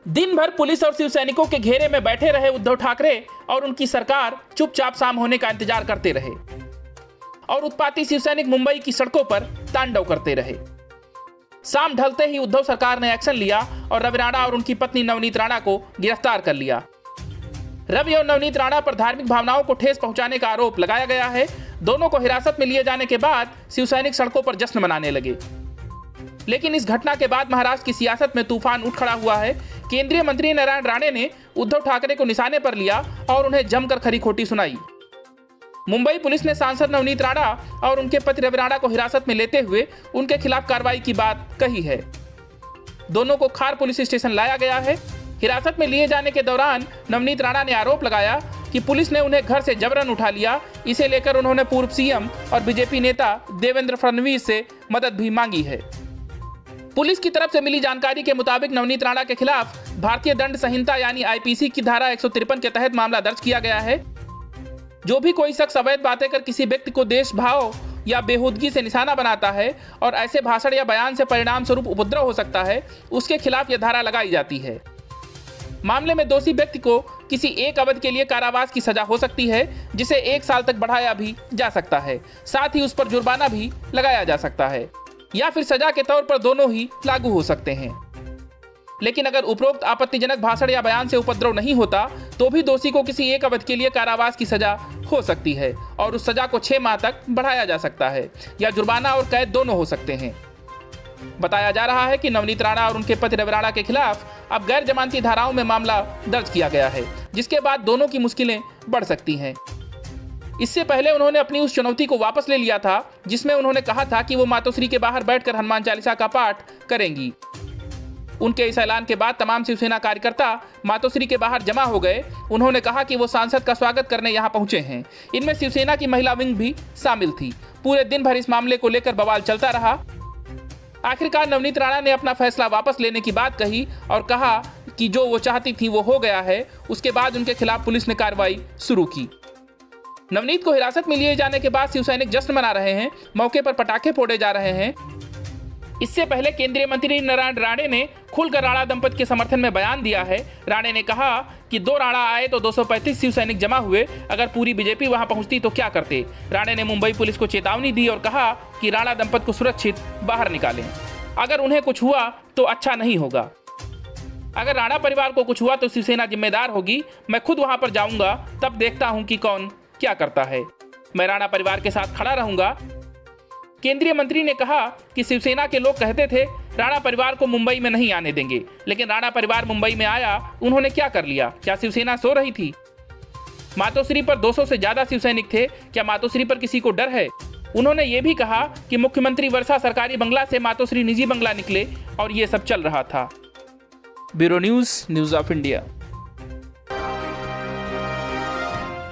दिन भर पुलिस और शिव सैनिकों के घेरे में बैठे रहे उद्धव ठाकरे और उनकी सरकार चुपचाप शाम होने का इंतजार करते रहे और उत्पाती शिव सैनिक मुंबई की सड़कों पर तांडव करते रहे। शाम ढलते ही उद्धव सरकार ने एक्शन लिया और रवि राणा और उनकी पत्नी नवनीत राणा को गिरफ्तार कर लिया। रवि और नवनीत राणा पर धार्मिक भावनाओं को ठेस पहुंचाने का आरोप लगाया गया है। दोनों को हिरासत में लिए जाने के बाद शिव सैनिक सड़कों पर जश्न मनाने लगे। लेकिन इस घटना के बाद महाराष्ट्र की सियासत में तूफान उठ खड़ा हुआ है। केंद्रीय मंत्री नारायण राणे ने उद्धव ठाकरे को निशाने पर लिया और उन्हें जमकर खरी खोटी सुनाई। मुंबई पुलिस ने सांसद नवनीत राणा और उनके पति रवि राणा को हिरासत में लेते हुए उनके खिलाफ कार्रवाई की बात कही है। दोनों को खार पुलिस स्टेशन लाया गया है। हिरासत में लिए जाने के दौरान नवनीत राणा ने आरोप लगाया कि पुलिस ने उन्हें घर से जबरन उठा लिया। इसे लेकर उन्होंने पूर्व सीएम और बीजेपी नेता देवेंद्र फडणवीस से मदद भी मांगी है। पुलिस की तरफ से मिली जानकारी के मुताबिक नवनीत राणा के खिलाफ भारतीय दंड संहिता यानी आईपीसी की धारा 153 के तहत मामला दर्ज किया गया है। जो भी कोई शख्स अवैध बातें कर किसी व्यक्ति को देश भाव या बेहूदगी से निशाना बनाता है और ऐसे भाषण या बयान से परिणाम स्वरूप उपद्रव हो सकता है, उसके खिलाफ यह धारा लगाई जाती है। मामले में दोषी व्यक्ति को किसी एक अवधि के लिए कारावास की सजा हो सकती है, जिसे 1 साल तक बढ़ाया भी जा सकता है। साथ ही उस पर जुर्माना भी लगाया जा सकता है या फिर सजा के तौर पर दोनों ही लागू हो सकते हैं। लेकिन अगर उपरोक्त आपत्तिजनक भाषण या बयान से उपद्रव नहीं होता तो भी दोषी को किसी एक अवधि के लिए कारावास की सजा हो सकती है और उस सजा को 6 माह तक बढ़ाया जा सकता है या जुर्माना और कैद दोनों हो सकते हैं। बताया जा रहा है कि नवनीत राणा और उनके पति रवि राणा के खिलाफ अब गैर जमानती धाराओं में मामला दर्ज किया गया है, जिसके बाद दोनों की मुश्किलें बढ़ सकती हैं। इससे पहले उन्होंने अपनी उस चुनौती को वापस ले लिया था जिसमें उन्होंने कहा था कि वो मातोश्री के बाहर बैठकर हनुमान चालीसा का पाठ करेंगी। उनके इस ऐलान के बाद तमाम शिवसेना कार्यकर्ता मातोश्री के बाहर जमा हो गए। उन्होंने कहा कि वो सांसद का स्वागत करने यहाँ पहुंचे हैं। इनमें शिवसेना की महिला विंग भी शामिल थी। पूरे दिन भर इस मामले को लेकर बवाल चलता रहा। आखिरकार नवनीत राणा ने अपना फैसला वापस लेने की बात कही और कहा कि जो वो चाहती थी वो हो गया है। उसके बाद उनके खिलाफ पुलिस ने कार्रवाई शुरू की। नवनीत को हिरासत में लिए जाने के बाद शिव सैनिक जश्न मना रहे हैं, मौके पर पटाखे फोड़े जा रहे हैं। इससे पहले केंद्रीय मंत्री नारायण राणे ने खुलकर राणा दंपति के समर्थन में बयान दिया है। राणे ने कहा कि 2 राणा आए तो 235 शिव सैनिक जमा हुए। अगर पूरी बीजेपी वहां पहुंचती तो क्या करते। राणे ने मुंबई पुलिस को चेतावनी दी और कहा कि राणा दंपति को सुरक्षित बाहर निकालें। अगर उन्हें कुछ हुआ तो अच्छा नहीं होगा। अगर राणा परिवार को कुछ हुआ तो शिवसेना जिम्मेदार होगी। मैं खुद वहां पर जाऊंगा, तब देखता हूं कि कौन क्या करता है। मैं राणा परिवार के साथ खड़ा रहूंगा। केंद्रीय मंत्री ने कहा कि शिवसेना के लोग कहते थे राणा परिवार को मुंबई में नहीं आने देंगे, लेकिन राणा परिवार मुंबई में आया। उन्होंने क्या कर लिया? क्या शिवसेना सो रही थी? मातोश्री पर 200 से ज्यादा शिव सैनिक थे। क्या मातोश्री पर किसी को डर है? उन्होंने ये भी कहा कि मुख्यमंत्री वर्षा सरकारी बंगला से मातोश्री निजी बंगला निकले और ये सब चल रहा था। Bureau news of India.